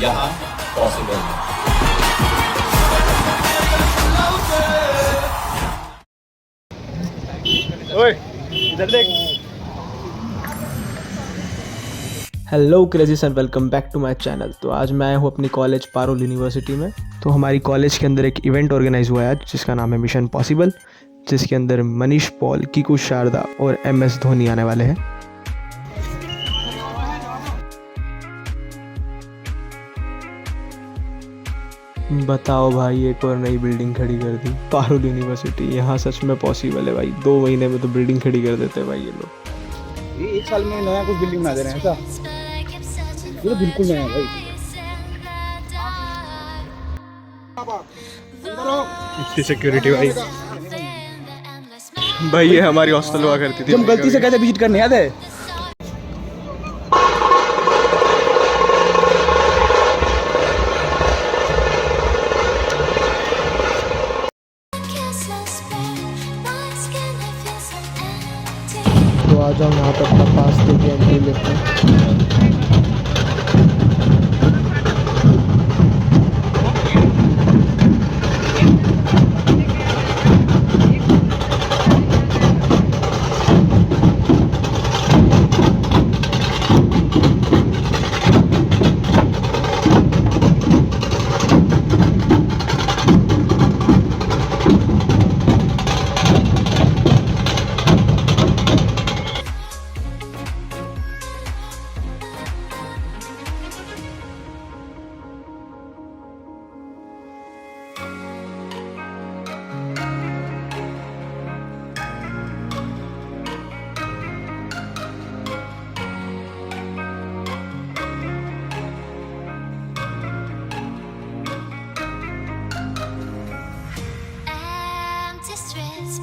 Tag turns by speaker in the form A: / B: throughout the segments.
A: यहाँ पॉसिबल है।
B: ओए इधर देख।
C: Hello crazies and welcome back to my channel. तो आज मैं आया हूँ अपनी कॉलेज पारुल यूनिवर्सिटी में। तो हमारी कॉलेज के अंदर एक इवेंट ऑर्गेनाइज हुआ है आज, जिसका नाम है मिशन पॉसिबल, जिसके अंदर मनीष पॉल, कीकू शारदा और MS धोनी आने वाले हैं। बताओ भाई, एक और नई बिल्डिंग खड़ी कर दी पारुल यूनिवर्सिटी। यहाँ सच में पॉसिबल है भाई, 2 महीने में तो बिल्डिंग खड़ी कर देते हैं भाई ये लोग।
B: ये 1 साल में नया कुछ बिल्डिंग बना दे रहे हैं ऐसा। ये तो बिल्कुल नया है भाई।
C: इतनी सिक्योरिटी भाई। भाई ये हमारी हॉस्टल हुआ करती थी।
B: जब गलती से कैसे विजिट करने याद है?
C: तो आ जाओ यहाँ पे अपना पास देके एंट्री लेते हैं।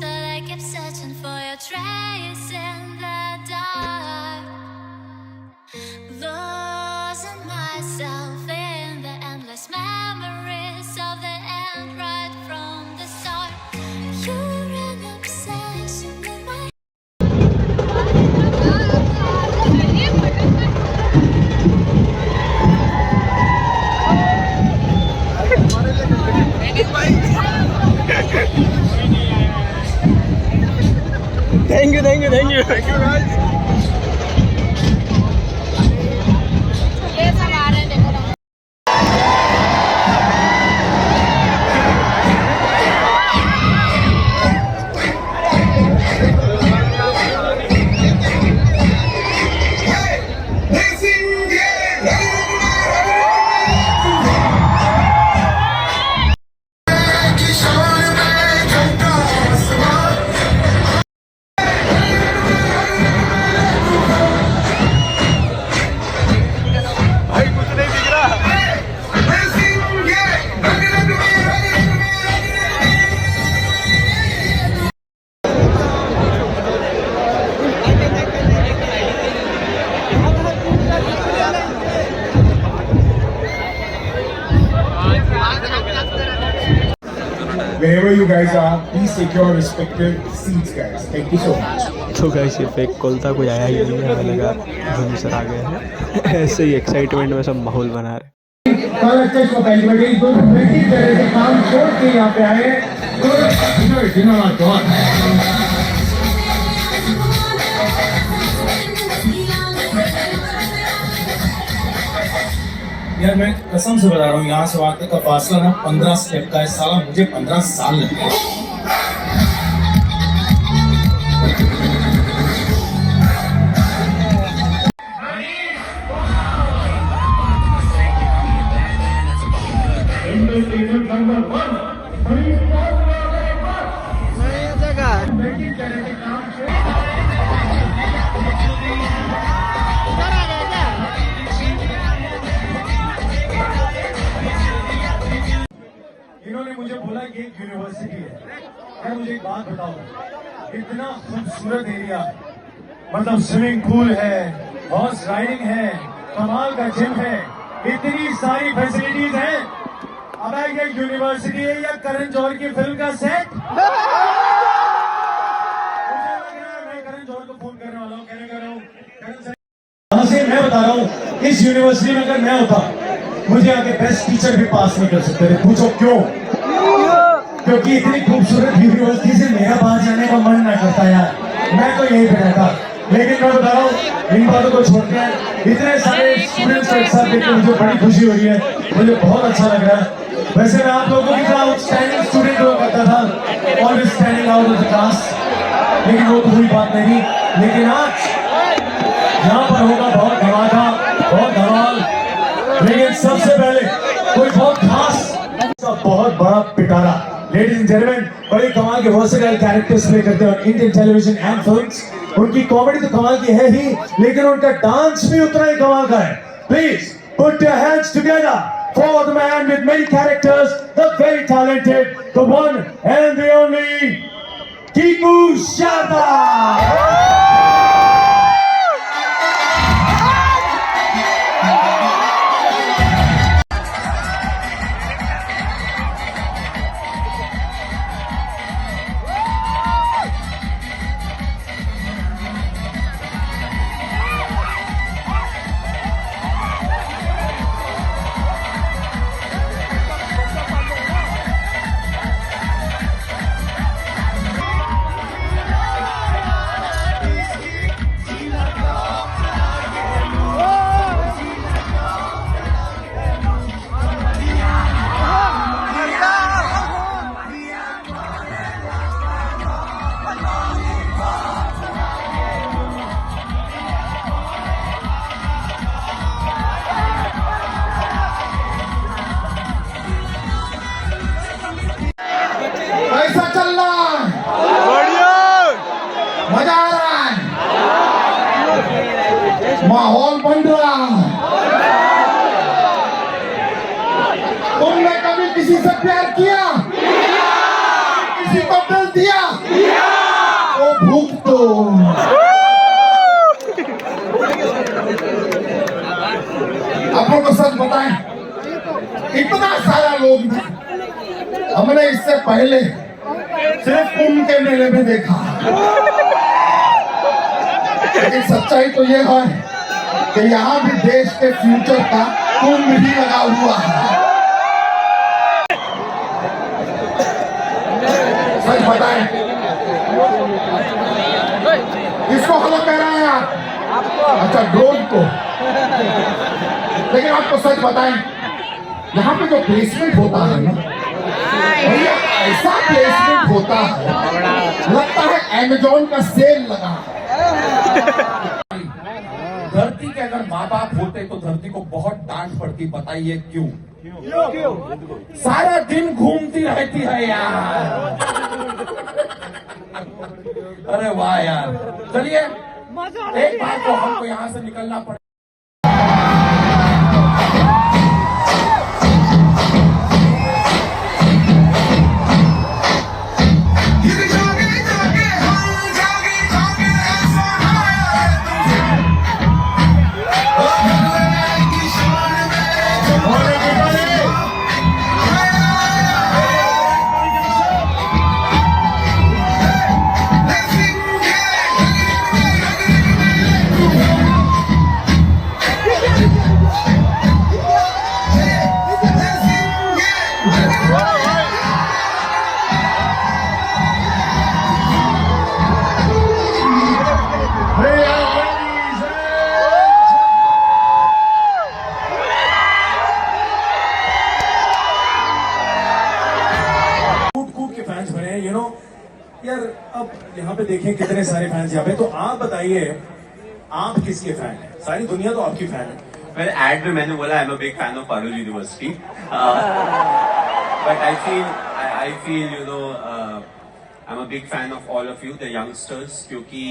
D: But I kept searching for your trace in the dark, losing myself in the endless memories of the end right from the start. You're an obsession with my
B: thank you guys.
E: Wherever you guys are, please take your respective seats, guys. Thank you so much.
C: तो guys ये fake call था, कोई आया ही नहीं है। हमें लगा Dhoni sir आ गए हैं। ऐसे ही एक्साइटमेंट में सब माहौल बना रहे।
E: काम छोड़ के यहाँ पे आए। यार मैं कसम से बता रहा हूँ, यहाँ से वहाँ तक का फासला ना 15 स्टेप का है साला। मुझे 15 साल लगे। इन्होंने मुझे बोला कि एक यूनिवर्सिटी है। मैं मुझे एक बात बताऊं, इतना खूबसूरत एरिया, मतलब स्विमिंग पूल है, हॉर्स राइडिंग है, कमाल का जिम है, इतनी सारी फैसिलिटीज हैं। अब ये यूनिवर्सिटी है या करण जौहर की फिल्म का सेट? मुझे लग रहा है मैं करण जौहर को फोन करने वाला हूँ, कहने कर रहा हूँ करण सर, मैं बता रहा हूँ, इस यूनिवर्सिटी में अगर मैं होता मुझे आगे बेस्ट टीचर भी पास नहीं कर सकते थे। पूछो क्यों? क्योंकि इतनी खूबसूरत यूनिवर्सिटी से मेरा बाहर जाने का मन ना करता यार, मैं तो यहीं पे रहता। लेकिन मैं बता रहा हूँ, इन बातों को छोड़कर इतने सारे स्टूडेंट्स को एक साथ देखकर मुझे बड़ी खुशी हो रही है, मुझे बहुत अच्छा लग रहा है। वैसे मैं आप लोगों की तरह आउटस्टैंडिंग स्टूडेंट हुआ करता था, always standing out of the class, लेकिन वो कोई बात नहीं। लेकिन आज यहाँ पर होगा बहुत धमाका, बहुत धमाल। लेकिन सबसे पहले कोई बहुत खास, बहुत बड़ा पिटारा। लेडीज एंड जेंटलमैन, बड़े कमाल के वर्सेटाइल कैरेक्टर्स प्ले करते हैं इंडियन टेलीविजन एंड फिल्म्स। उनकी कॉमेडी तो कमाल की है ही, लेकिन उनका डांस भी उतना ही कमाल का है। Please put your hands together for the man with many characters, the very talented, the one and the only Kiku Sharda.
F: कैसा चल रहा है? मजा आ रहा है? माहौल बन रहा है? तुमने कभी किसी से प्यार किया? किसी को दिल दिया? तो भूख दो। आपको तो सच बताएं, इतना सारा लोग था, हमने इससे पहले सिर्फ कुंभ के मेले में देखा, लेकिन सच्चाई तो ये है कि यहाँ भी देश के फ्यूचर का कुंभ भी लगा हुआ है। सच बताएं, किसको हेलो कह रहे हैं आप? अच्छा, ड्रोन को। लेकिन आपको सच बताएं, यहाँ पे जो प्लेसमेंट होता है ना, भैया ऐसा प्लेसमेंट होता है, लगता है अमेज़न का सेल लगा।
A: धरती के अगर माँ बाप होते तो धरती को बहुत डांट पड़ती, बताइए क्यों? सारा दिन घूमती रहती है यार। अरे वाह यार, चलिए एक बार तो हमको यहाँ से निकलना पड़ेगा।
E: यार अब यहाँ पे देखें कितने सारे फैंस यहाँ पे, तो आप बताइए आप किसके फैन हैं? सारी दुनिया तो आपकी फैन है।
G: Well, ad में मैंने बोला I'm a big fan of Parul University, but I feel you know I'm a big fan of all of you, the youngsters, क्योंकि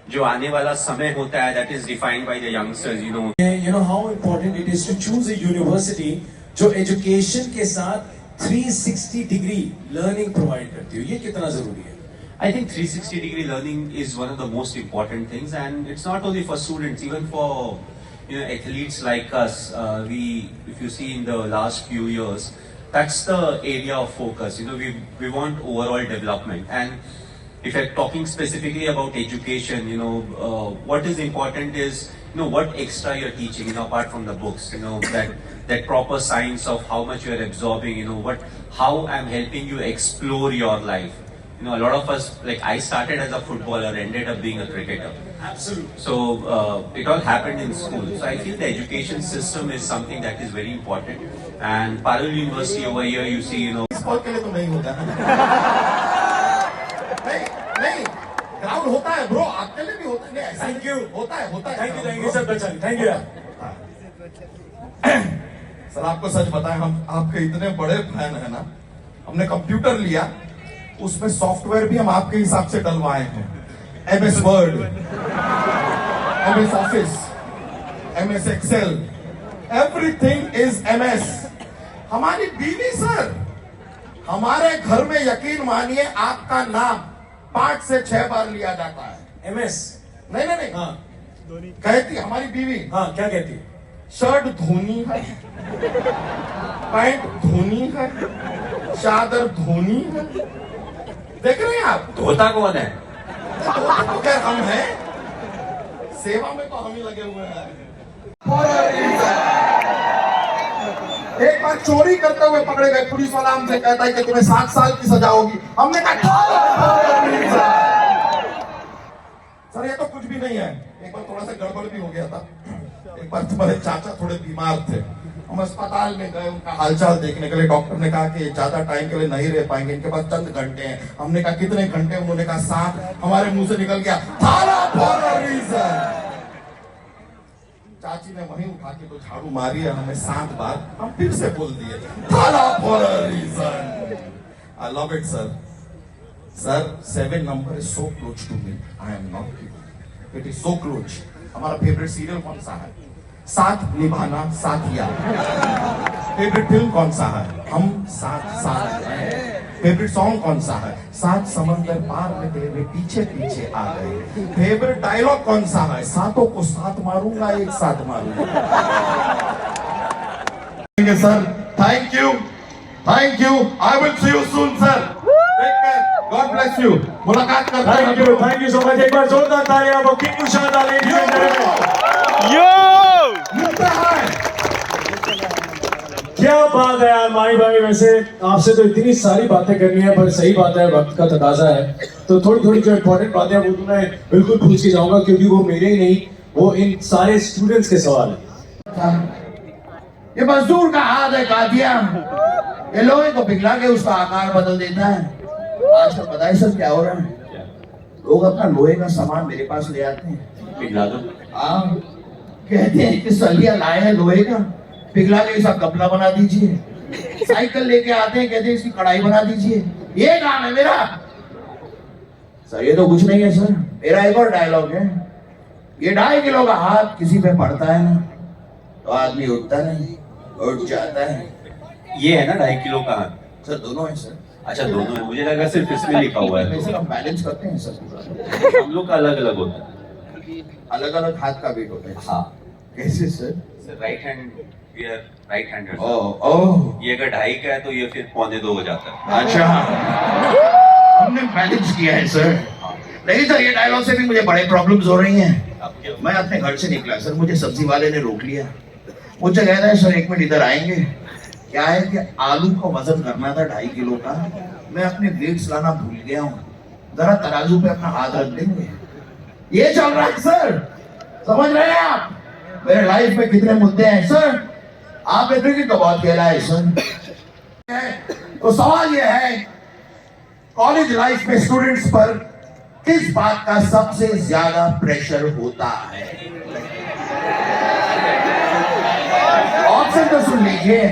G: जो आने वाला समय होता है that is defined by the youngsters, you know.
E: You know how important it is to choose a university जो education के साथ 360 डिग्री लर्निंग प्रोवाइड करती हो, ये कितना जरूरी है?
G: I think 360 degree learning is one of the most important things, and it's not only for students, even for athletes like us. If you see in the last few years, that's the area of focus. We want overall development, and if you're talking specifically about education, what is important is what extra you're teaching, apart from the books, that proper science of how much you're absorbing, how I'm helping you explore your life. A lot of us, like I started as a footballer, ended up being a cricketer.
E: Absolutely.
G: So it all happened in school. So I feel the education system is something that is very important. And Parul University over here, you see,
F: sport के लिए तो नहीं होता नहीं नहीं ground होता है bro, आपके लिए भी होता है। नहीं, ऐसा
E: Thank you.
F: होता है
E: thank you sir, Bachchan, thank you यार।
F: सर आपको सच बताएं, हम आपके इतने बड़े फैन है ना, हमने कंप्यूटर लिया, उसमें सॉफ्टवेयर भी हम आपके हिसाब से डलवाए हैं। MS Word, MS Office, MS Excel, everything is MS। हमारी बीवी सर, हमारे घर में यकीन मानिए आपका नाम 5 से 6 बार लिया जाता है।
E: MS।
F: नहीं नहीं नहीं,
E: हाँ
F: कहती हमारी बीवी,
E: हाँ, क्या कहती है?
F: शर्ट धोनी है, पैंट धोनी है, चादर धोनी है। देख रहे हैं आप?
G: धोता कौन है?
F: धोता तो खैर हम हैं, सेवा में तो हम ही लगे हुए हैं। एक बार चोरी करते हुए पकड़े गए, पुलिस वाला हमसे कहता है कि तुम्हें 7 साल की सजा होगी। हमने कहा सर ये तो कुछ भी नहीं है। एक बार थोड़ा सा गड़बड़ भी हो गया था। एक बार तुम्हारे चाचा थोड़े बीमार थे, हम अस्पताल में गए उनका हालचाल देखने के लिए। डॉक्टर ने कहा कि ज्यादा टाइम के लिए नहीं रह पाएंगे, इनके पास चंद घंटे हैं। हमने कहा कितने घंटे? उन्होंने कहा 7। हमारे मुंह से निकल गया थाला फॉर अ रीजन। चाची ने वहीं उठा के तो झाड़ू मारी है हमें 7 बार, हम फिर से बोल दिए Thala for a reason. I love it sir. Sir 7 number is so close to me, I am not kidding, it is so close. हमारा फेवरेट सीरियल कौन सा है? साथ निभाना साथिया। फेवरेट फिल्म कौन सा है? हम साथ साथ हैं। फेवरेट सॉन्ग कौन सा है? 7 समंदर पार में तेरे पीछे पीछे आ गए। फेवरेट डायलॉग कौन सा है? 7 को 7 मारूंगा, एक साथ मारूंगा। Sir thank you, I will see you soon sir. Take care, god bless you. मुलाकात करते हैं।
E: Thank you so much. एक बार जोरदार तालियां वो किंग उशाद अली जी के लिए।
F: मिलता है।
E: क्या बात है यार माही भाई, वैसे आपसे तो इतनी सारी बातें करनी है, पर सही बात है वक्त का तकाजा है, तो थोड़ी थोड़ी जो इम्पोर्टेंट बातें हैं वो तो मैं बिल्कुल पूछ के जाऊंगा, क्योंकि वो मेरे ही नहीं, वो इन सारे स्टूडेंट्स के सवाल है।
F: ये मजदूर का हाथ है कादिया, ये लोहे को पिघला के उसका आकार बदल देता है। आजकल पता है सर क्या हो रहा है? लोग अपना लोहे का सामान मेरे पास ले आते हैं,
G: पिघला दो।
F: कहते हैं कि सलिया लाए हैं लोहे का, पिघला के इसका कपड़ा बना दीजिए। साइकिल लेके आते हैं, कहते हैं इसकी कढ़ाई बना दीजिए। ये काम है मेरा सर। ये तो कुछ नहीं है सर। मेरा एक और डायलॉग है, ये 2.5 किलो का हाथ किसी पे पड़ता है ना तो आदमी उठता नहीं, उठ जाता है।
G: ये है ना 2.5 किलो का हाथ?
F: सर दोनों है सर।
G: अच्छा दोनों है, मुझे लगा सिर्फ इसमें लिखा हुआ है।
F: सर हम बैलेंस करते हैं सर।
G: हम लोग का अलग अलग होता है।
F: अलग अलग हाथ का वेट होता है।
G: हाँ।
F: कैसे sir?
G: Right hand, we are right hander.
F: Oh
G: ये अगर 2.5 का है तो ये फिर 1.25 हो जाता है।
F: अच्छा, हमने बैलेंस किया है सर। नहीं सर, ये डायलॉग से भी मुझे बड़े प्रॉब्लम्स हो रही हैं। मैं अपने घर से निकला सर, मुझे सब्जी वाले ने रोक लिया। मुझे कह रहा है सर 1 मिनट इधर आएंगे। क्या है कि आलू का वजन करना था 2.5 किलो का, मैं अपने वेट्स लाना भूल गया हूँ। जरा तराजू पे अपना हाथ रख देंगे। ये चल रहा है सर, समझ रहे हैं आप? मेरे लाइफ में कितने मुद्दे हैं सर। आपने क्रिकेट का बहुत खेला है सर। तो सवाल यह है, कॉलेज लाइफ में स्टूडेंट्स पर किस बात का सबसे ज्यादा प्रेशर होता है? ऑप्शन तो सुन लीजिए।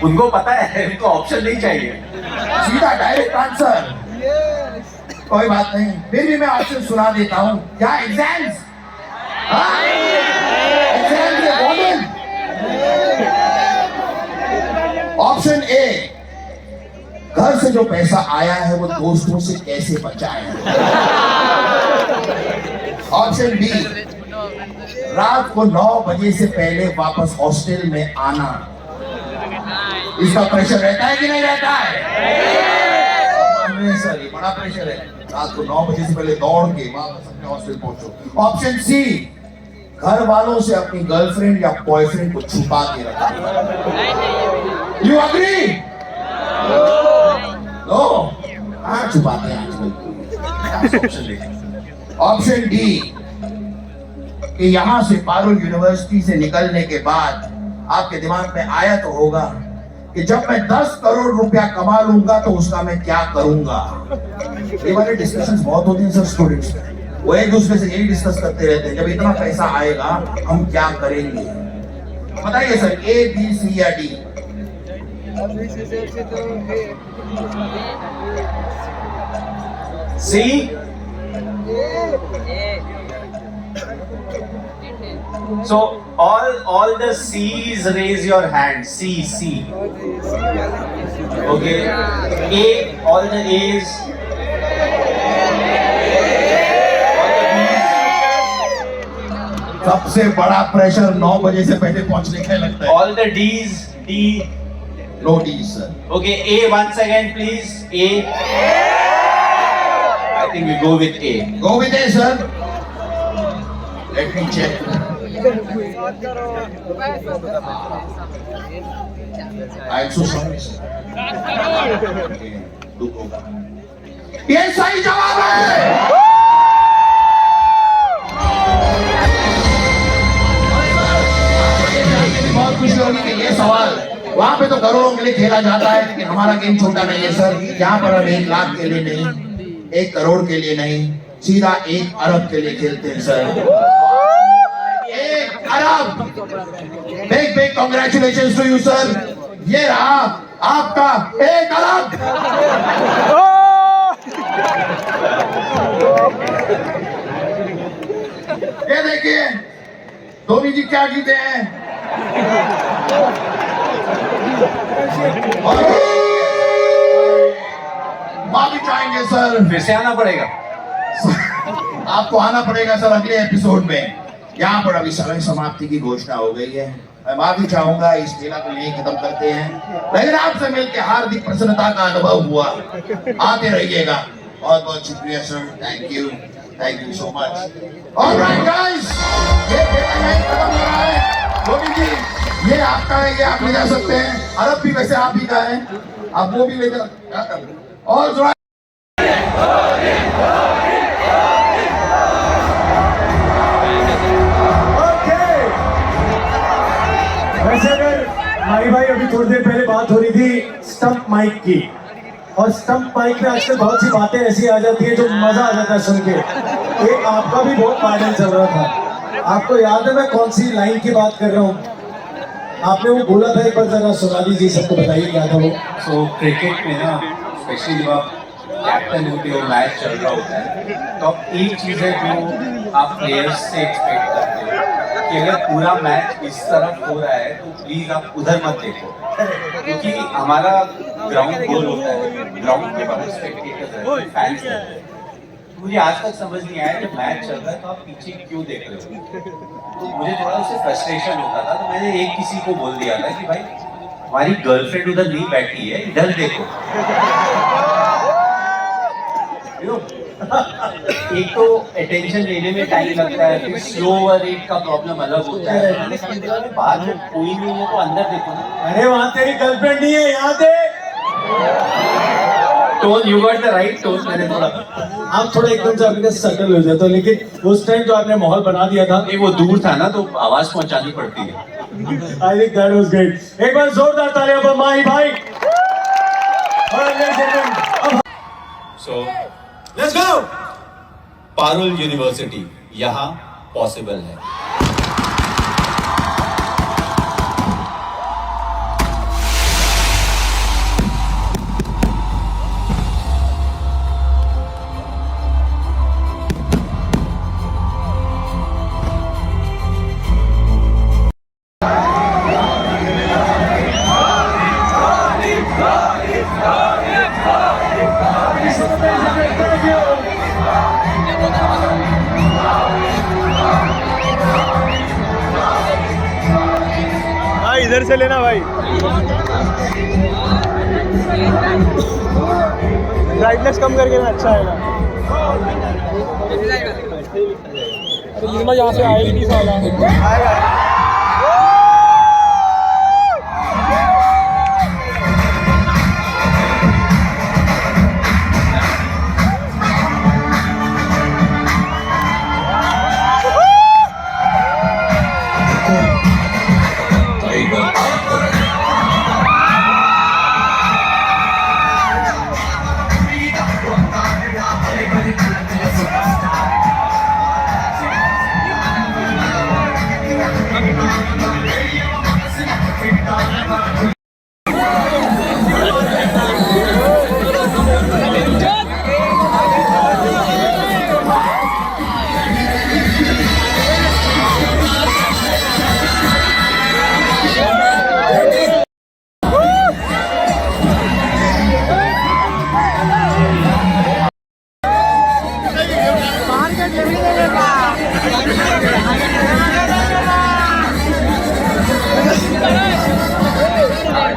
G: उनको पता है, उनको ऑप्शन नहीं चाहिए।
F: सीधा डायरेक्ट आंसर। कोई बात नहीं, फिर भी मैं ऑप्शन सुना देता हूं। क्या exams? Exam important. Option A, घर से जो पैसा आया है वो दोस्तों से कैसे बचाएं। ऑप्शन बी, रात को 9 बजे से पहले वापस हॉस्टल में आना। इसका प्रेशर रहता है कि नहीं रहता है? सर ये बड़ा प्रेशर है। रात को 9 बजे से पहले दौड़ के वापस अपने हॉस्टल पहुंचो। ऑप्शन सी, घर वालों से अपनी गर्लफ्रेंड या बॉयफ्रेंड को छुपा के रखा। You agree? नो? हाँ, छुपाते हैं आजकल। ऑप्शन डी कि यहां से पारुल यूनिवर्सिटी से निकलने के बाद आपके दिमाग में आया तो होगा कि जब मैं 10 करोड़ रुपया कमा लूंगा तो उसका मैं क्या करूंगा। ये वाले डिस्कशंस बहुत होते हैं सर स्टूडेंट्स, वो एक दूसरे से यही डिस्कस करते रहते हैं, जब इतना पैसा आएगा हम क्या करेंगे। बताइए सर, ए बी सी या D?
G: C. So all the C's raise your hand. C. Okay. A, all the A's.
F: सबसे बड़ा प्रेशर 9 बजे से पहले पहुंचने का लगता है।
G: All the D's. D.
F: No D sir.
G: Okay. A once again, please. A. I think we go with A.
F: Go with A sir. Let me check. I am so sorry sir. दुख होगा। ये सही जवाब है। बहुत खुशी होगी कि ये सवाल, वहां पे तो करोड़ों के लिए खेला जाता है, लेकिन हमारा गेम छोटा नहीं है सर। यहाँ पर हम 1 लाख के लिए नहीं, 1 करोड़ के लिए नहीं, सीधा 1 अरब के लिए खेलते हैं सर। 1 अरब। Big congratulation to you sir. ये रहा आपका 1 अरब। ये देखिए धोनी जी क्या जीते हैं। और माफी चाहेंगे सर।
G: फिर से आना पड़ेगा।
F: आपको आना पड़ेगा सर अगले एपिसोड में। यहाँ पर अभी समय समाप्ति की घोषणा हो गई है। मैं माफी चाहूंगा, इस खेला को यही खत्म करते हैं, लेकिन आपसे मिलकर हार्दिक प्रसन्नता का अनुभव हुआ। आते रहिएगा। बहुत बहुत शुक्रिया sir. Thank you so much. Alright guys, ये खेला यही खत्म हो रहा है। धोनी जी, ये आपका है, ये आप ले जा सकते हैं। अरब भी वैसे आप ही का है, आप वो भी ले जा। ऑलराइट।
E: वैसे अगर भाई अभी थोड़ी देर पहले बात हो रही थी स्टंप माइक की, और स्टंप माइक में आजकल बहुत सी बातें ऐसी आ जाती है जो मजा आ जाता है सुन के। एक आपका भी बहुत वायरल चल रहा था, आपको याद है मैं कौन सी लाइन की बात कर रहा हूँ? आपने वो बोला था, एक बार जरा सुना दीजिए, सबको बताइए क्या था वो।
G: सो क्रिकेट में ना, स्पेशली जब आप कैप्टन होते हो, मैच चल रहा होता है, तो अब एक चीज है जो आप प्लेयर्स से एक्सपेक्ट करते हो कि अगर पूरा मैच इस तरफ हो रहा है तो प्लीज आप उधर मत देखो, क्योंकि हमारा ग्राउंड गोल होता है, ग्राउंड के बाहर स्पेक्टेटर्स रहते हैं, फैंस रहते हैं। मुझे आज तक समझ नहीं आया जब मैच चल रहा है तो आप पीछे क्यों देख रहे हो। तो मुझे थोड़ा उससे फ्रस्ट्रेशन होता था, तो मैंने एक किसी को बोल दिया था कि भाई हमारी गर्लफ्रेंड उधर नहीं बैठी है, इधर देखो। एक तो अटेंशन लेने में टाइम लगता है, फिर स्लो रेट का प्रॉब्लम अलग होता है। बाहर में कोई नहीं है तो अंदर देखो ना।
E: अरे वहां तेरी गर्लफ्रेंड नहीं है, यहाँ देख।
G: Tone, you got the right tone. मैंने थोड़ा,
E: आप थोड़ा एकदम से अपने सटल हो जाते हो, लेकिन उस टाइम जो आपने माहौल बना दिया था,
G: वो दूर था ना तो आवाज पहुंचानी पड़ती है।
E: I think that was great. एक बार जोरदार तालियां पर माही भाई।
G: So let's go. Parul university, यहाँ पॉसिबल है।
B: इधर से लेना भाई, ब्राइटनेस कम करके ना, अच्छा आएगा। यहाँ से आए ही नहीं साला।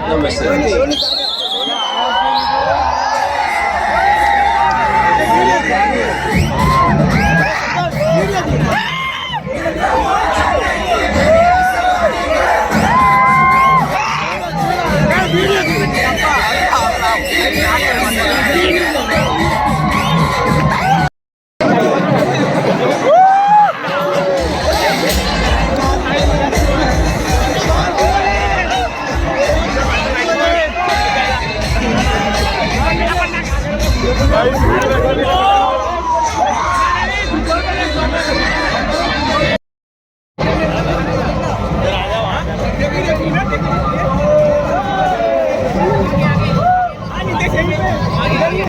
G: Namaste.